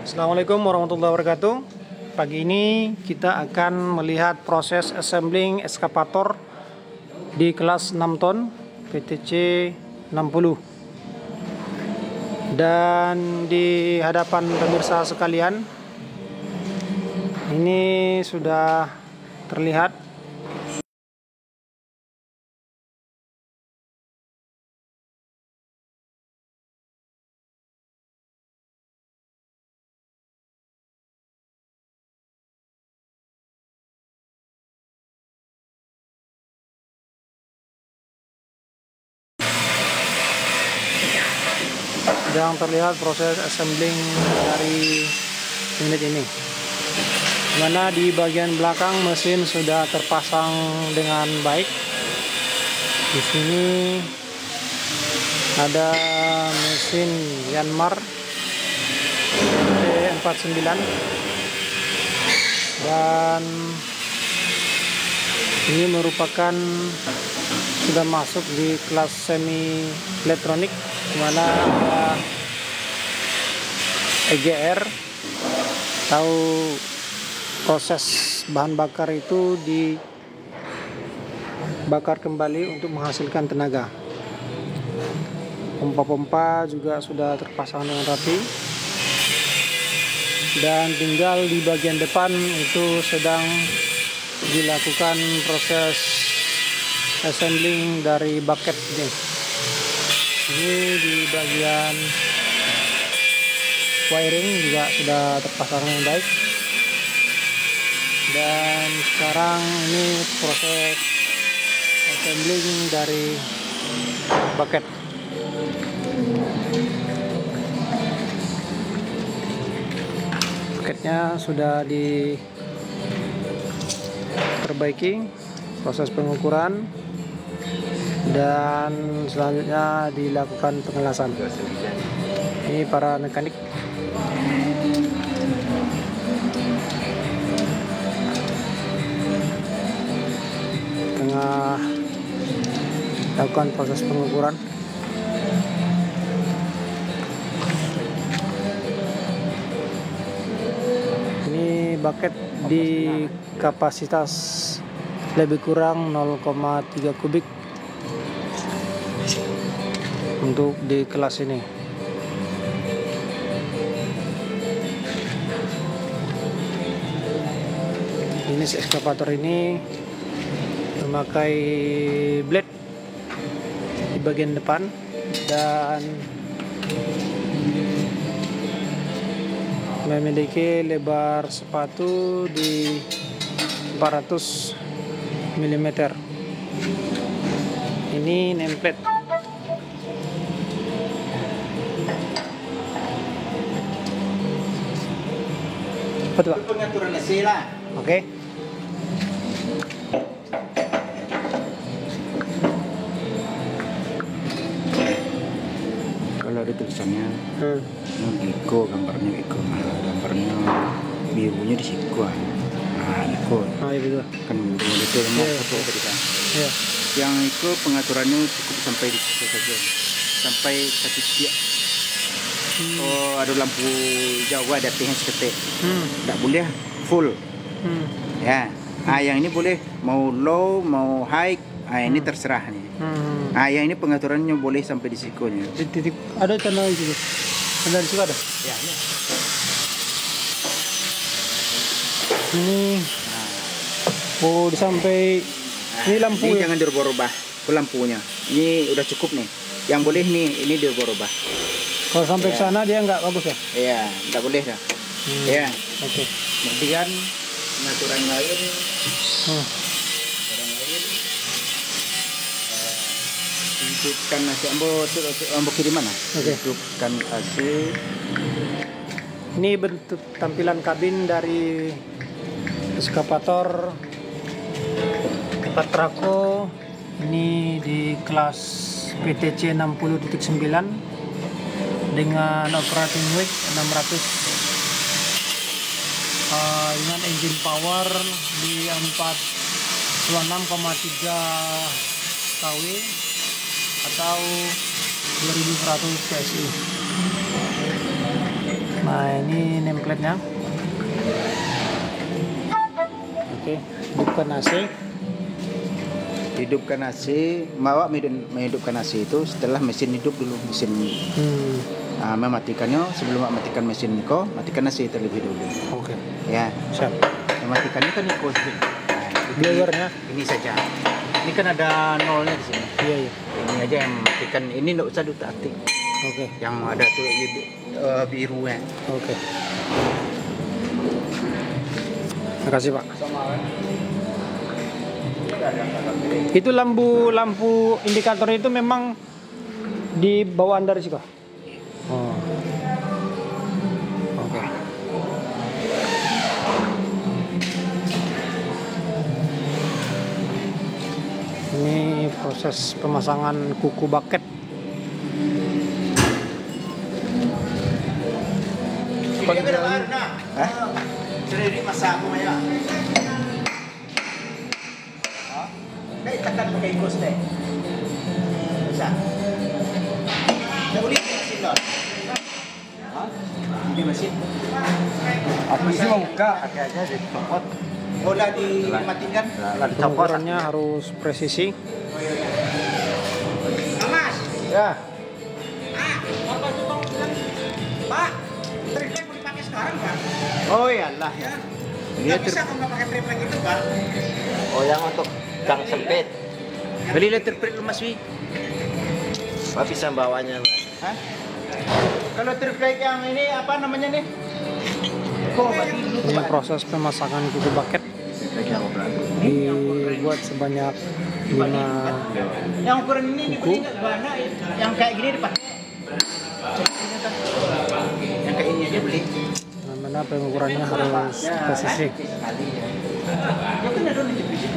Assalamualaikum warahmatullahi wabarakatuh. Pagi ini kita akan melihat proses assembling eskavator di kelas 6 ton PTC 60. Dan di hadapan pemirsa sekalian, ini sudah terlihat proses assembling dari unit ini, mana di bagian belakang mesin sudah terpasang dengan baik. Di sini ada mesin Yanmar T49 dan ini merupakan sudah masuk di kelas semi elektronik, di mana ada EGR, tahu proses bahan bakar itu dibakar kembali untuk menghasilkan tenaga. Pompa-pompa juga sudah terpasang dengan rapi, dan tinggal di bagian depan itu sedang dilakukan proses assembling dari bucket ini. Ini di bagian wiring juga sudah terpasang dengan baik, dan sekarang ini proses assembling dari bucket. Bucketnya sudah diperbaiki, proses pengukuran, dan selanjutnya dilakukan pengelasan. Ini para mekanik. Tengah lakukan proses pengukuran. Ini bucket di kapasitas lebih kurang 0,3 kubik untuk di kelas ini. Jenis eskavator ini memakai blade di bagian depan dan memiliki lebar sepatu di 400 mm. Ini nameplate. Betul, Pak? Pengaturan sila. Oke. Kalau ada tulisannya Iko, gambarnya Iko, gambarnya birunya di siku. Iko. Iya betul. Kan birunya itu foto tadi kan. Iya. Yang Iko pengaturannya cukup sampai di situ saja. Sampai satu titik. Oh, ada lampu hijau, ada THC seketik. Tidak boleh full. Ya. Yang ini boleh mau low, mau high. Ini terserah nih. Yang ini pengaturannya boleh sampai di sikunya. Titik ada tanda itu. Tanda di situ ada. Ya. Ini sampai ini lampu ini ya? Jangan dirubah-rubah lampunya. Ini udah cukup nih. Yang boleh nih ini dirubah-rubah. Kalau sampai ke sana dia nggak bagus ya? Iya, nggak boleh dah. Ya. Oke. Kemudian pengaturan lain. Hidupkan nasi ambo kiriman. Hidupkan AC. Ini bentuk tampilan kabin dari eskavator 4 trako ini di kelas PTC 60.9 dengan operating weight 600, dengan engine power di 46,3 kW atau 2100 PSI. Nah, ini nameplate-nya. Oke, hidupkan AC. Hidupkan AC, bawa menghidupkan AC itu setelah mesin hidup dulu, mesin mematikannya. Sebelum mematikan mesin Niko, matikan AC terlebih dulu. Oke. Ya, Siap. mematikannya kan Niko. Blowernya Ini saja. Ini kan ada nolnya di sini. iya. Ini aja yang mematikan. Ini nggak usah diutak-atik. Oke. Yang ada tuh birunya. Oke. Terima kasih, Pak. Itu lampu indikator itu memang di bawaan dari sini, Kak? Oh. Oke. Ini proses pemasangan kuku bucket. Sudah ini masak semuanya. Tekan pakai ikos deh. Bisa. Dah boleh mesin dah. Ini mesin. Aku sih mau buka. Pakai aja dicopot. Bola dimatikan. Pengukurannya harus presisi. Mas. Ya. Apa itu Bang bilang? Pak, triplek mau dipakai sekarang, Pak? Oh iyalah ya. Nggak bisa kalau nggak pakai triplek itu, Pak. Oh, yang untuk gang sempit. Belilah triplek lu Mas Wi. Pak bisa bawanya, Pak. Hah? Kalau triplek yang ini apa namanya nih? Kok bagi dulu Ini Pak? proses pemasangan kuku bucket dibuat sebanyak 5 Yang ukuran ini dibeli nggak mana? Yang kayak gini dipakai. Yang kayak ini dia beli. mana pengukurannya harus presisi.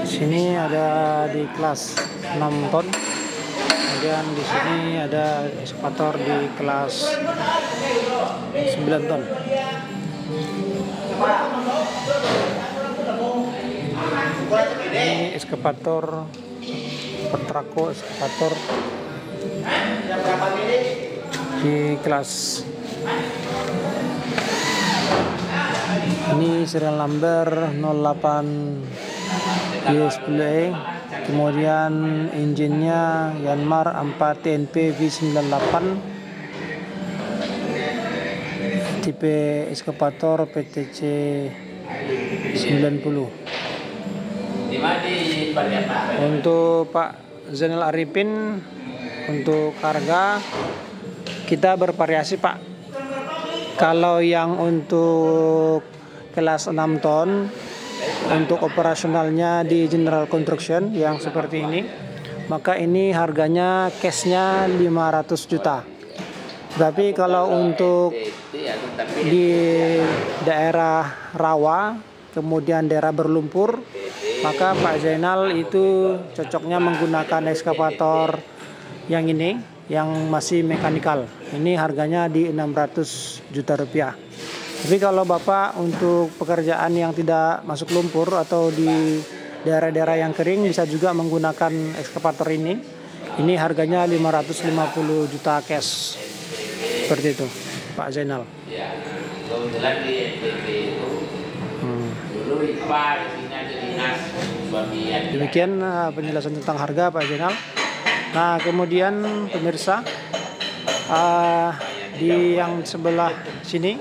Sini ada di kelas 6 ton. Kemudian di sini ada ekskavator di kelas 9 ton. Ini ekskavator Petrako ekskavator di kelas ini serial number 08 Y10E. Kemudian engine-nya Yanmar 4 TNP V98, tipe ekskavator PTC 90. Untuk Pak Zainal Arifin, untuk harga kita bervariasi Pak. Kalau yang untuk kelas 6 ton, untuk operasionalnya di General Construction yang seperti ini, maka ini harganya cashnya 500 juta. Tapi kalau untuk di daerah rawa, kemudian daerah berlumpur, maka Pak Zainal itu cocoknya menggunakan ekskavator yang ini, yang masih mekanikal. Ini harganya di 600 juta rupiah. Tapi kalau Bapak untuk pekerjaan yang tidak masuk lumpur atau di daerah-daerah yang kering, bisa juga menggunakan ekskavator ini. Ini harganya 550 juta cash. Seperti itu, Pak Zainal. Kebetulan di NTT itu dulu IPA isinya di dinas bagian. Demikian penjelasan tentang harga Pak Zainal. Nah, kemudian pemirsa, di yang sebelah sini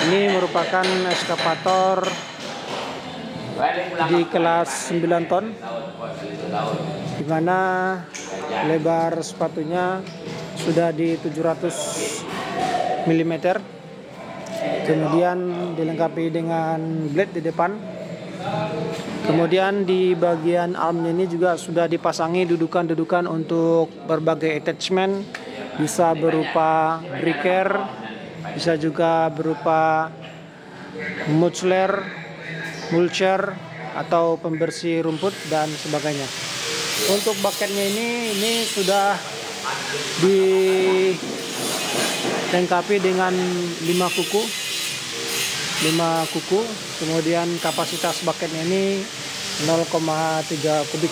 ini merupakan ekskavator di kelas 9 ton, di mana lebar sepatunya sudah di 700 mm. Kemudian dilengkapi dengan blade di depan. Kemudian di bagian armnya ini juga sudah dipasangi dudukan-dudukan untuk berbagai attachment, bisa berupa breaker, bisa juga berupa mulcher atau pembersih rumput dan sebagainya. Untuk bucketnya ini sudah dilengkapi dengan 5 kuku. Kemudian kapasitas bucketnya ini 0,3 kubik.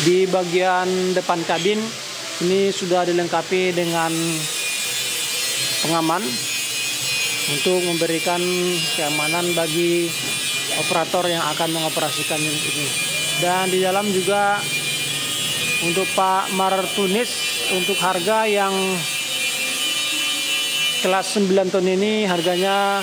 Di bagian depan kabin ini sudah dilengkapi dengan pengaman untuk memberikan keamanan bagi operator yang akan mengoperasikan unit ini. Dan di dalam juga untuk Pak Martunis, untuk harga yang kelas 9 ton ini harganya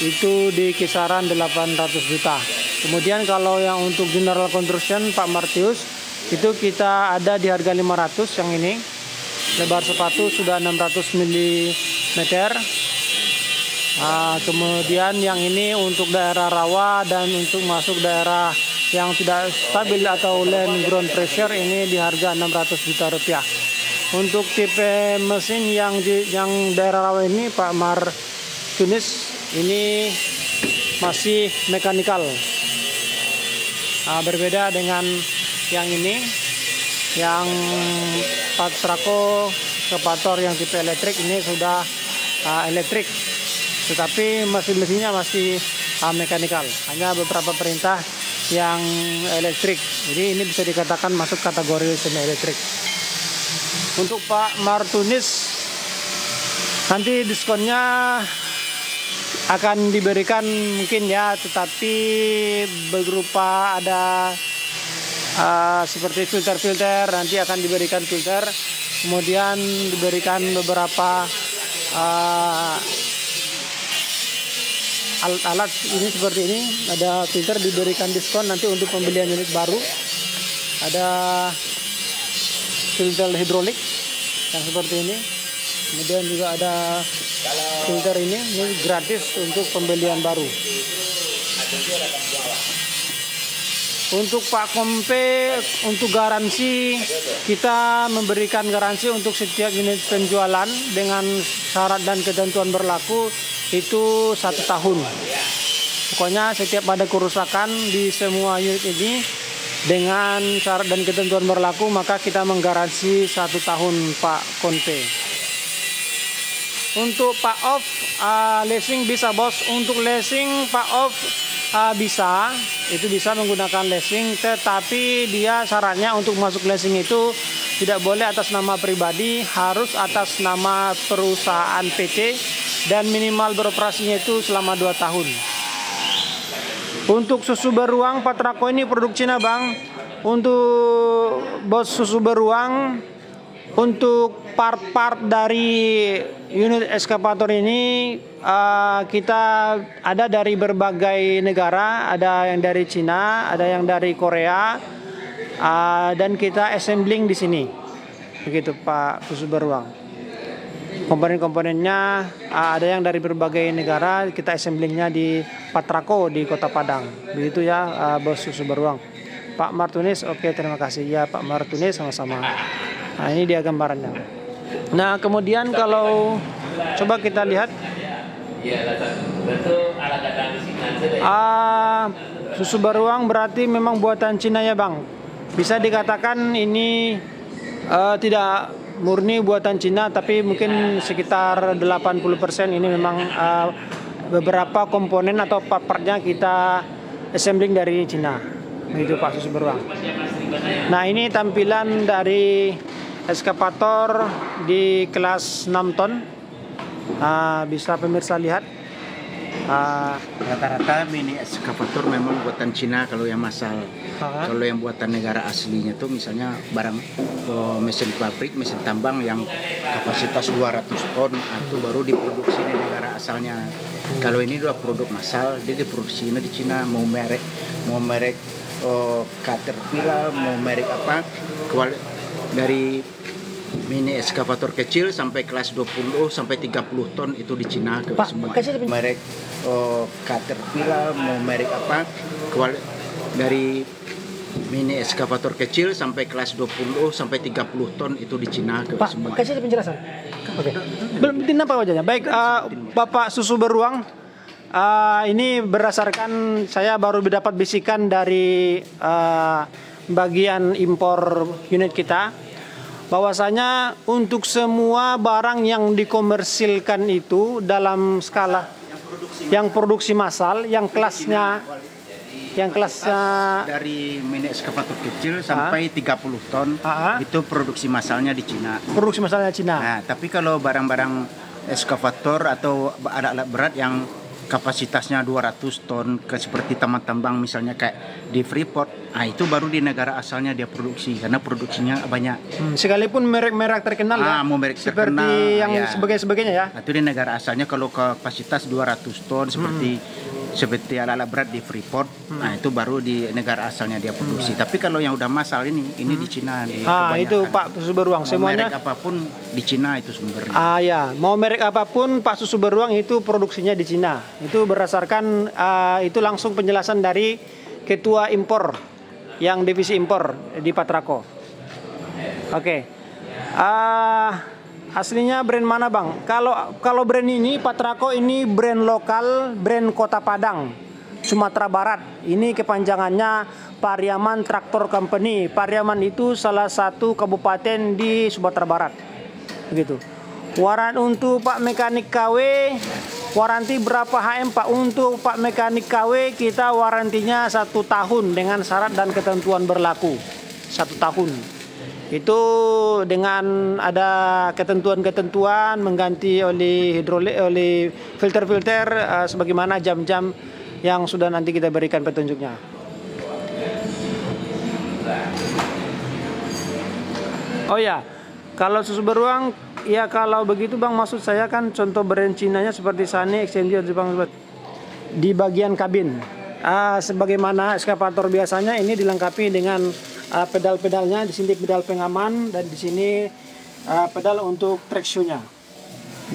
itu di kisaran 800 juta. Kemudian kalau yang untuk General Construction Pak Martius itu kita ada di harga 500 yang ini. Lebar sepatu sudah 600 mm. Kemudian yang ini untuk daerah rawa dan untuk masuk daerah yang tidak stabil atau land ground pressure ini di harga 600 juta rupiah. Untuk tipe mesin yang daerah rawa ini Pak Martunis ini masih mekanikal. Berbeda dengan yang ini, yang Patrako ekskavator yang tipe elektrik ini sudah elektrik, tetapi mesin-mesinnya masih mekanikal. Hanya beberapa perintah yang elektrik. Jadi ini bisa dikatakan masuk kategori semi elektrik. Untuk Pak Martunis nanti diskonnya akan diberikan mungkin ya, tetapi berupa ada seperti filter-filter, nanti akan diberikan filter, kemudian diberikan beberapa alat-alat ini seperti ini, ada filter, diberikan diskon nanti untuk pembelian unit baru. Ada filter hidrolik yang seperti ini, kemudian juga ada filter ini gratis untuk pembelian baru. Untuk Pak Kompe, untuk garansi kita memberikan garansi untuk setiap unit penjualan dengan syarat dan ketentuan berlaku itu 1 tahun. Pokoknya setiap ada kerusakan di semua unit ini dengan syarat dan ketentuan berlaku, maka kita menggaransi 1 tahun Pak Kompe. Untuk Pak Off, leasing bisa bos. Untuk leasing Pak Off bisa, itu bisa menggunakan leasing, tetapi dia syaratnya untuk masuk leasing itu tidak boleh atas nama pribadi, harus atas nama perusahaan PT dan minimal beroperasinya itu selama 2 tahun. Untuk susu beruang Patrako ini produk Cina Bang. Untuk bos susu beruang, untuk part-part dari unit ekskavator ini kita ada dari berbagai negara, ada yang dari Cina, ada yang dari Korea, dan kita assembling di sini. Begitu Pak susu beruang. Komponen-komponennya ada yang dari berbagai negara, kita assemblingnya di Patrako di Kota Padang. Begitu ya bos susu beruang. Pak Martunis, oke, terima kasih ya Pak Martunis, sama-sama. Nah ini dia gambarannya. Nah kemudian kalau coba kita lihat susu beruang berarti memang buatan Cina ya Bang. Bisa dikatakan ini tidak murni buatan Cina, tapi mungkin sekitar 80% ini memang beberapa komponen atau part-partnya kita assembling dari Cina. Begitu Pak susu beruang. Nah ini tampilan dari ekskavator di kelas 6 ton. Bisa pemirsa lihat. Rata-rata mini ekskavator memang buatan Cina kalau yang massal. Kalau yang buatan negara aslinya tuh misalnya barang mesin pabrik, mesin tambang yang kapasitas 200 ton itu baru diproduksi di negara asalnya. Kalau ini udah produk massal, dia diproduksinya di Cina. Mau merek Caterpillar, mau merek apa, dari mini ekskavator kecil sampai kelas 20 sampai 30 ton itu di Cina ke semua. Merek Caterpillar, mau merek apa, dari mini ekskavator kecil sampai kelas 20 sampai 30 ton itu di Cina ke semua. Pak, kasih penjelasan. Oke. Belum apa wajahnya. Baik, Bapak susu beruang. Ini berdasarkan saya baru dapat bisikan dari bagian impor unit kita, bahwasanya untuk semua barang yang dikomersilkan itu dalam skala yang produksi massal, yang kelasnya Yang kelasnya dari mini ekskavator kecil sampai 30 ton itu produksi massalnya di Cina. produksi masalahnya Cina. Nah, tapi kalau barang-barang ekskavator atau alat-alat berat yang kapasitasnya 200 ton seperti taman tambang misalnya kayak di Freeport, nah itu baru di negara asalnya dia produksi karena produksinya banyak. Sekalipun merek-merek terkenal ya. Mau merek seperti terkenal, yang ya. sebagainya ya. Nah, itu di negara asalnya kalau kapasitas 200 ton seperti alat-alat berat di Freeport, nah itu baru di negara asalnya dia produksi. Tapi kalau yang udah massal ini di Cina. Itu Pak Susu Beruang semuanya. Merek apapun di Cina itu sumbernya. Ya, mau merek apapun Pak Susu Beruang itu produksinya di Cina. Itu berdasarkan itu langsung penjelasan dari ketua impor yang divisi impor di Patrako. Oke. Aslinya brand mana Bang? Kalau brand ini Patrako ini brand lokal, brand Kota Padang, Sumatera Barat. Ini kepanjangannya Pariaman Traktor Company. Pariaman itu salah satu kabupaten di Sumatera Barat. Begitu. Waran untuk Pak Mekanik KW, waranti berapa HM Pak? Untuk Pak Mekanik KW kita warantinya 1 tahun dengan syarat dan ketentuan berlaku. 1 tahun. Itu dengan ada ketentuan-ketentuan mengganti oleh hidrolik, oleh filter-filter sebagaimana jam-jam yang sudah nanti kita berikan petunjuknya. Oh ya, kalau Susu Beruang, ya kalau begitu Bang, maksud saya kan contoh brand Cinanya seperti Sany, XMG, Jepang di bagian kabin. Sebagaimana ekskavator biasanya ini dilengkapi dengan pedal-pedalnya. Di sini pedal pengaman dan di sini pedal untuk traction-nya.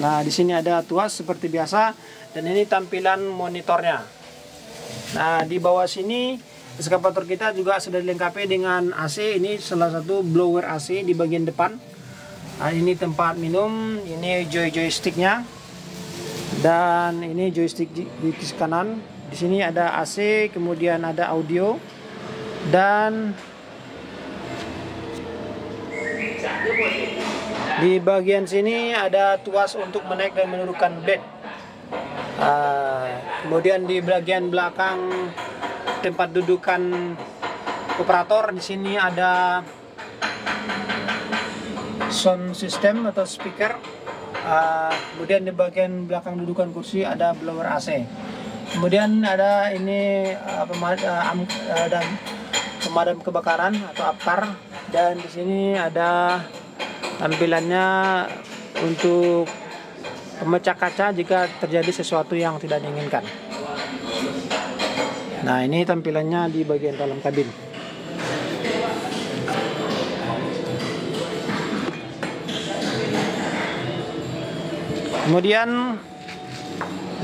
Nah, di sini ada tuas seperti biasa dan ini tampilan monitornya. Nah, di bawah sini ekskavator kita juga sudah dilengkapi dengan AC. Ini salah satu blower AC di bagian depan. Nah, ini tempat minum, ini joysticknya, dan ini joystick di sisi kanan. Di sini ada AC, kemudian ada audio, dan di bagian sini ada tuas untuk menaik dan menurunkan bed. Kemudian di bagian belakang tempat dudukan operator, di sini ada sound system atau speaker. Kemudian di bagian belakang dudukan kursi ada blower AC. Kemudian ada ini pemadam kebakaran atau APKAR, dan di sini ada tampilannya untuk pemecah kaca jika terjadi sesuatu yang tidak diinginkan. Nah, ini tampilannya di bagian dalam kabin. Kemudian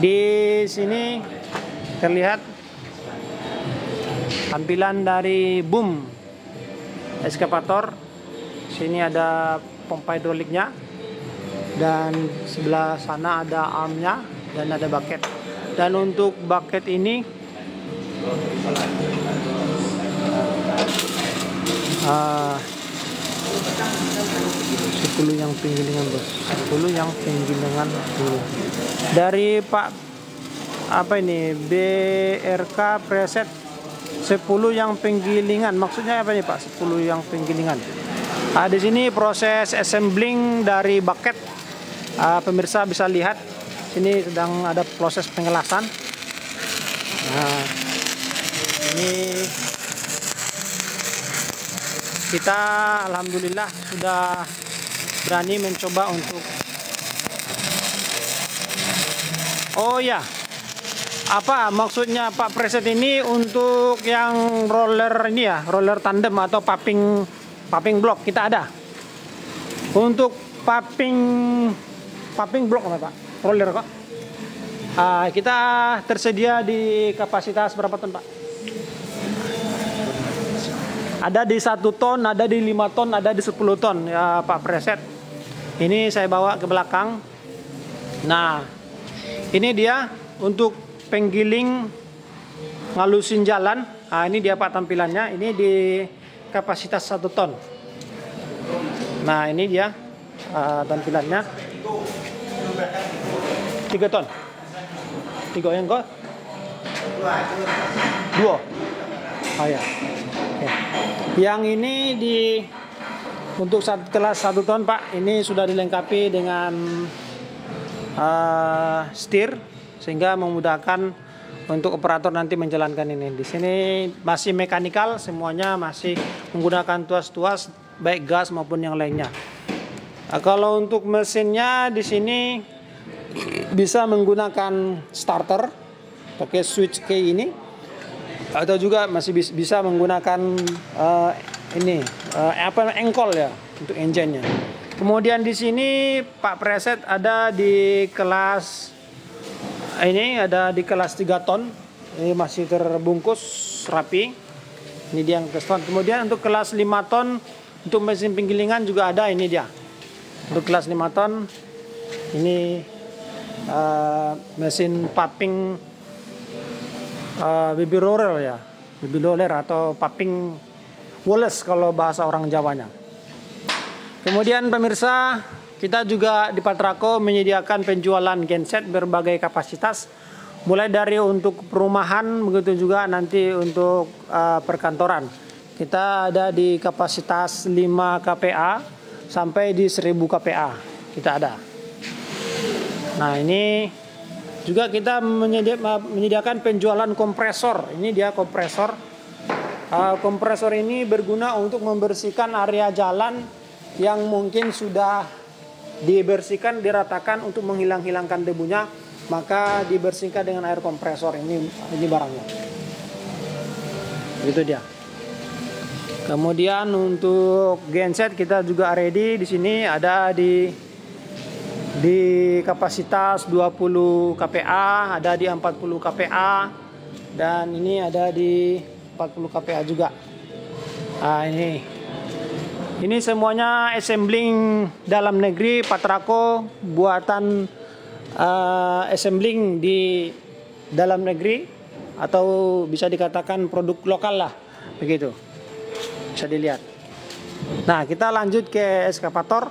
di sini terlihat tampilan dari boom ekskavator. Sini ada pompa hidroliknya, dan sebelah sana ada armnya dan ada bucket. Dan untuk bucket ini 10 yang penggilingan bos, 10 yang penggilingan dulu. Dari Pak BRK preset 10 yang penggilingan, maksudnya apa nih Pak? 10 yang penggilingan. Di sini proses assembling dari bucket. Pemirsa bisa lihat sini sedang ada proses pengelasan. Nah, ini kita alhamdulillah sudah berani mencoba untuk apa maksudnya Pak preset ini untuk yang roller ini ya, roller tandem atau popping block kita ada. Untuk popping block apa Pak? Roller kok. Kita tersedia di kapasitas berapa ton Pak? Ada di 1 ton, ada di 5 ton, ada di 10 ton ya Pak preset. Ini saya bawa ke belakang. Nah, ini dia untuk penggiling ngalusin jalan. Ini dia Pak tampilannya. Ini di kapasitas 1 ton. Nah, ini dia tampilannya. 3 ton. 3 yang kok? 2. Oh ya. Oke. Yang ini untuk kelas 1 ton Pak, ini sudah dilengkapi dengan setir sehingga memudahkan untuk operator nanti menjalankan ini. Di sini masih mekanikal, semuanya masih menggunakan tuas-tuas baik gas maupun yang lainnya. Nah, kalau untuk mesinnya di sini bisa menggunakan starter pakai switch kayak ini, atau juga masih bisa menggunakan engkol ya untuk engine-nya. Kemudian di sini Pak Preset ada di kelas 3 ton. Ini masih terbungkus rapi. Ini dia yang kelas ton. Kemudian untuk kelas 5 ton untuk mesin penggilingan juga ada, ini dia. Untuk kelas 5 ton ini mesin pumping baby roller ya. Baby roller atau pumping Wallace kalau bahasa orang Jawanya. Kemudian pemirsa, kita juga di Patrako menyediakan penjualan genset berbagai kapasitas, mulai dari untuk perumahan, begitu juga nanti untuk perkantoran. Kita ada di kapasitas 5 kPa sampai di 1000 kPa kita ada. Nah, ini juga kita menyediakan penjualan kompresor. Ini dia kompresor. Kompresor ini berguna untuk membersihkan area jalan yang mungkin sudah dibersihkan, diratakan untuk menghilangkan debunya, maka dibersihkan dengan air kompresor. Ini barangnya. Itu dia. Kemudian untuk genset kita juga ready di sini, ada di kapasitas 20 kPa, ada di 40 kPa, dan ini ada di 40 kPa juga. Nah, ini semuanya assembling dalam negeri, Patrako buatan assembling di dalam negeri, atau bisa dikatakan produk lokal lah, begitu. Bisa dilihat. Nah, kita lanjut ke eskavator.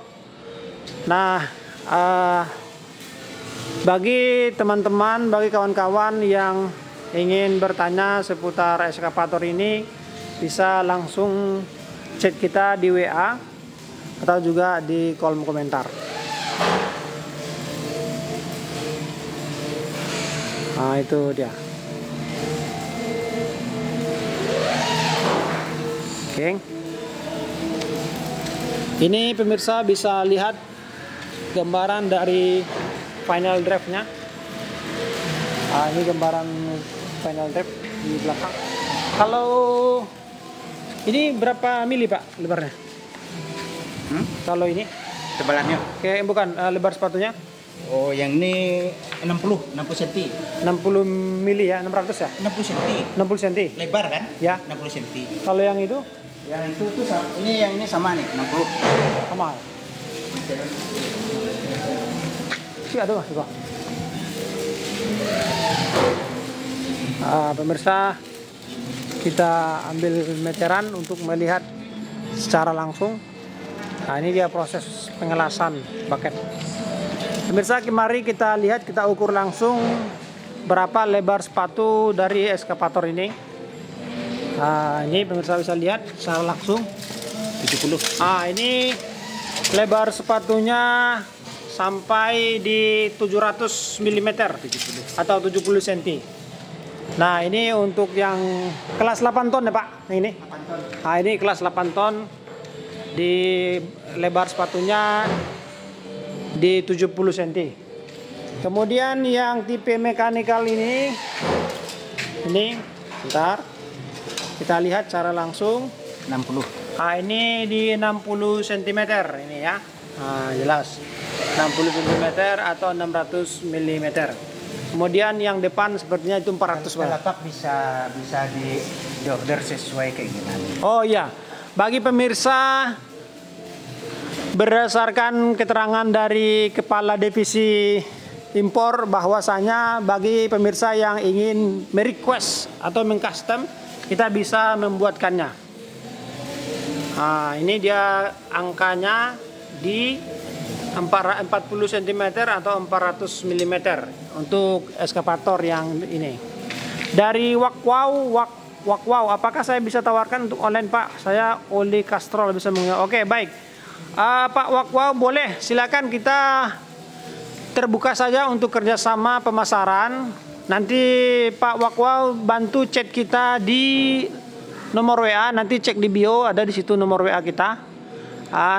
Nah, bagi teman-teman, bagi kawan-kawan yang ingin bertanya seputar eskavator ini, bisa langsung chat kita di WA atau juga di kolom komentar. Nah, itu dia. Oke. Ini pemirsa bisa lihat gambaran dari final drive-nya. Ini gambaran final drive di belakang. Kalau ini berapa mili Pak lebarnya? Kalau ini Tebalannya? kayak bukan lebar sepatunya? Oh, yang ini 60 cm. 60 mili ya, 600 ya? 60 cm. 60 cm. Lebar kan? Ya. 60 cm. Kalau yang itu? Yang itu tuh yang ini sama nih, 60. Sama. Sih ada Mas juga. Pemirsa, kita ambil meteran untuk melihat secara langsung. Nah, ini dia proses pengelasan bucket. Pemirsa, mari kita lihat, kita ukur langsung berapa lebar sepatu dari eskavator ini. Nah, ini pemirsa bisa lihat secara langsung 70. Ini lebar sepatunya sampai di 700 mm atau 70 cm. Nah, ini untuk yang kelas 8 ton ya Pak, yang ini. 8 ton. Nah, ini kelas 8 ton, di lebar sepatunya di 70 cm. Kemudian yang tipe mekanikal ini bentar, kita lihat secara langsung. 60. Nah, ini di 60 cm ini ya. Nah, jelas 60 cm atau 600 mm. Kemudian yang depan sepertinya itu 400 Pak. Lapak bisa di order sesuai keinginan. Oh iya, bagi pemirsa, berdasarkan keterangan dari Kepala Divisi Impor, bahwasanya bagi pemirsa yang ingin merequest atau mengcustom, kita bisa membuatkannya. Nah, ini dia angkanya di 40 cm atau 400 mm untuk eskavator yang ini. Dari Wow, apakah saya bisa tawarkan untuk online Pak? Saya oli kastrol bisa Oke, baik. Pak Wow, boleh. Silakan, kita terbuka saja untuk kerjasama pemasaran. Nanti Pak Wow bantu chat kita di nomor WA. Nanti cek di bio, ada di situ nomor WA kita.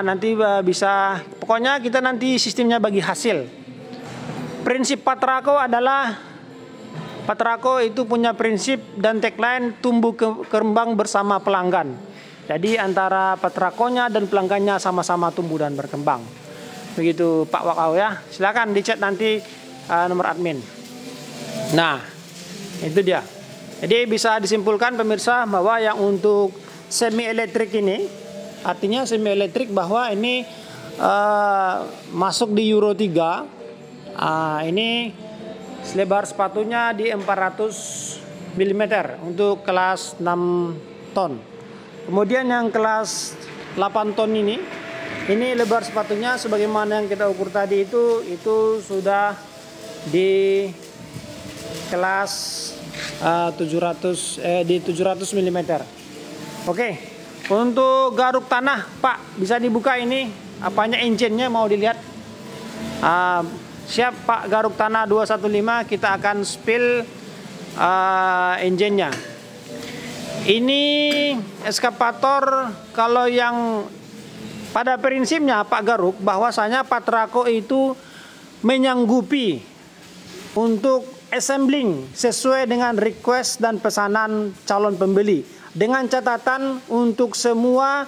Nanti bisa, pokoknya kita nanti sistemnya bagi hasil. Prinsip Patrako adalah, Patrako itu punya prinsip dan tagline tumbuh kembang bersama pelanggan. Jadi antara Patrakonya dan pelanggannya sama-sama tumbuh dan berkembang. Begitu Pak Wakau ya. Silakan di chat nanti nomor admin. Nah, itu dia. Jadi bisa disimpulkan pemirsa bahwa yang untuk semi elektrik ini, artinya semi elektrik bahwa ini masuk di Euro 3. Ini lebar sepatunya di 400 mm untuk kelas 6 ton. Kemudian yang kelas 8 ton ini lebar sepatunya sebagaimana yang kita ukur tadi itu sudah di kelas 700 mm. Oke. Untuk garuk tanah, Pak, bisa dibuka ini apanya, engine-nya mau dilihat. Siap Pak, garuk tanah 215, kita akan spill engine-nya. Ini eskavator, kalau yang pada prinsipnya Pak Garuk, bahwasanya Patrako itu menyanggupi untuk assembling sesuai dengan request dan pesanan calon pembeli, dengan catatan untuk semua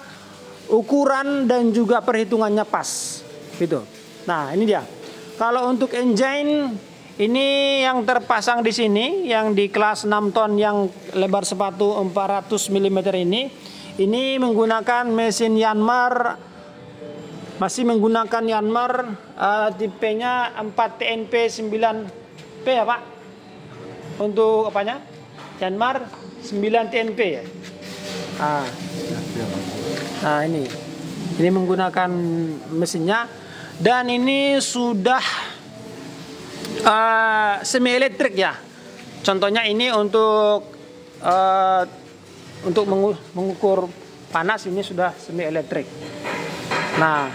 ukuran dan juga perhitungannya pas gitu. Nah, ini dia. Kalau untuk engine ini yang terpasang di sini, yang di kelas 6 ton yang lebar sepatu 400 mm ini menggunakan mesin Yanmar, masih menggunakan Yanmar tipenya 4 TNP 9P ya Pak. Untuk apanya? Yanmar 9 TNP ya. Nah ini menggunakan mesinnya. Dan ini sudah semi elektrik ya. Contohnya ini untuk mengukur panas, ini sudah semi elektrik. Nah,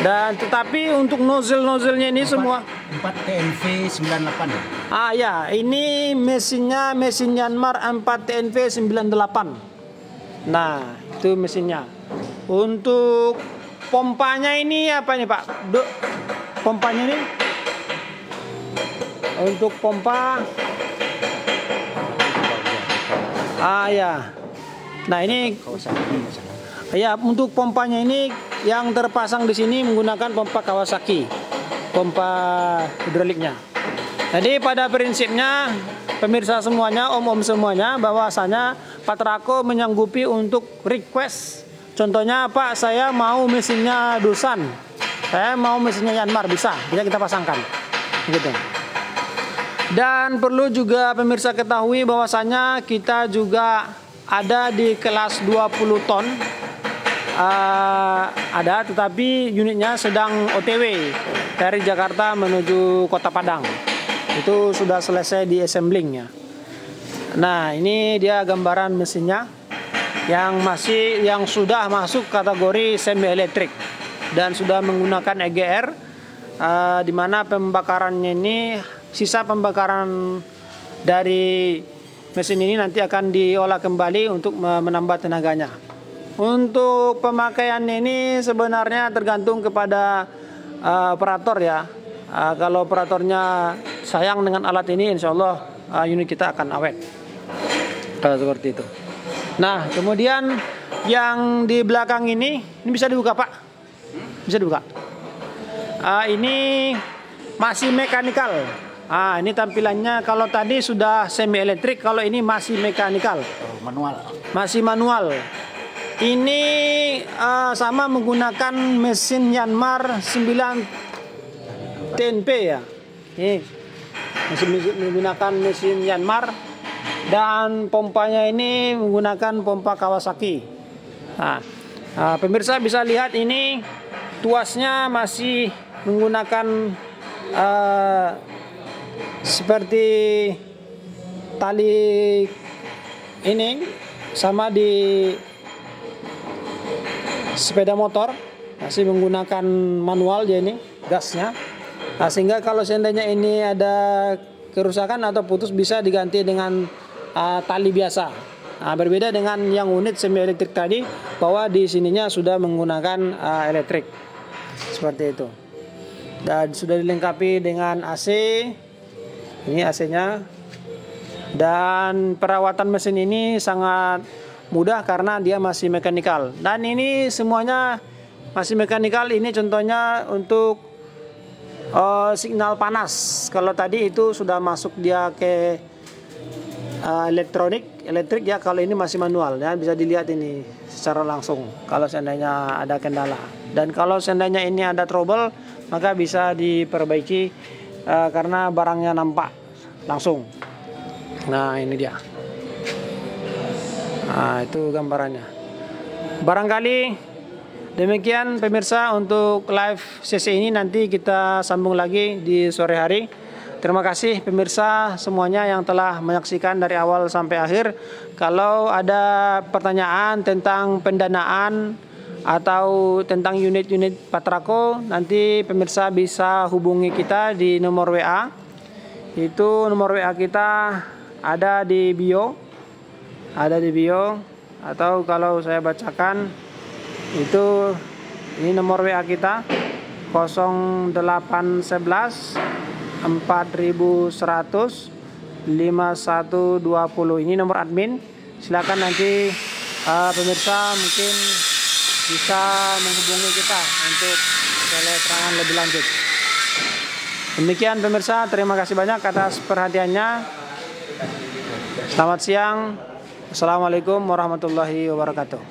dan tetapi untuk nozzle-nya ini semua 4 TNV 98. ya, ini mesinnya mesin Yanmar 4 TNV 98. Nah, itu mesinnya. Untuk pompanya ini apa nih Pak? Pompanya ini untuk pompa. Ya. Nah ini ya, untuk pompanya ini yang terpasang di sini menggunakan pompa Kawasaki, pompa hidroliknya. Jadi pada prinsipnya pemirsa semuanya, om-om semuanya, bahwasanya Patrako menyanggupi untuk request. Contohnya Pak, saya mau mesinnya Dusan, saya mau mesinnya Yanmar, bisa kita pasangkan gitu. Dan perlu juga pemirsa ketahui bahwasanya kita juga ada di kelas 20 ton, ada, tetapi unitnya sedang OTW dari Jakarta menuju Kota Padang. Itu sudah selesai di assemblingnya. Nah, ini dia gambaran mesinnya yang sudah masuk kategori semi elektrik dan sudah menggunakan EGR, di mana pembakarannya ini, sisa pembakaran dari mesin ini nanti akan diolah kembali untuk menambah tenaganya. Untuk pemakaiannya ini sebenarnya tergantung kepada operator ya. Kalau operatornya sayang dengan alat ini, insya Allah unit kita akan awet. Seperti itu. Nah, kemudian yang di belakang ini bisa dibuka Pak? Bisa dibuka. Ini masih mekanikal. Ini tampilannya, kalau tadi sudah semi elektrik, kalau ini masih mekanikal. Manual. Masih manual. Ini sama menggunakan mesin Yanmar 9 TNP ya. Ini masih menggunakan mesin Yanmar. Dan pompanya ini menggunakan pompa Kawasaki. Pemirsa bisa lihat ini tuasnya masih menggunakan seperti tali ini sama di sepeda motor masih menggunakan manual dia ini gasnya. Nah, sehingga kalau seandainya ini ada kerusakan atau putus bisa diganti dengan tali biasa. Nah, berbeda dengan yang unit semi elektrik tadi bahwa di sininya sudah menggunakan elektrik seperti itu. Dan sudah dilengkapi dengan AC. Ini AC-nya. Dan perawatan mesin ini sangat mudah karena dia masih mekanikal. Dan ini semuanya masih mekanikal. Ini contohnya untuk signal panas. Kalau tadi itu sudah masuk dia ke elektrik ya. Kalau ini masih manual ya, bisa dilihat ini secara langsung kalau seandainya ada kendala. Dan kalau seandainya ini ada trouble maka bisa diperbaiki karena barangnya nampak langsung. Nah, ini dia. Nah, itu gambarannya. Barangkali demikian pemirsa untuk live sesi ini, nanti kita sambung lagi di sore hari. Terima kasih pemirsa semuanya yang telah menyaksikan dari awal sampai akhir. Kalau ada pertanyaan tentang pendanaan atau tentang unit-unit Patrako, nanti pemirsa bisa hubungi kita di nomor WA. Itu nomor WA kita ada di bio. Atau kalau saya bacakan itu, ini nomor WA kita 0811 4100 5120. Ini nomor admin. Silakan nanti pemirsa mungkin bisa menghubungi kita untuk keterangan lebih lanjut. Demikian pemirsa, terima kasih banyak atas perhatiannya. Selamat siang. Assalamualaikum warahmatullahi wabarakatuh.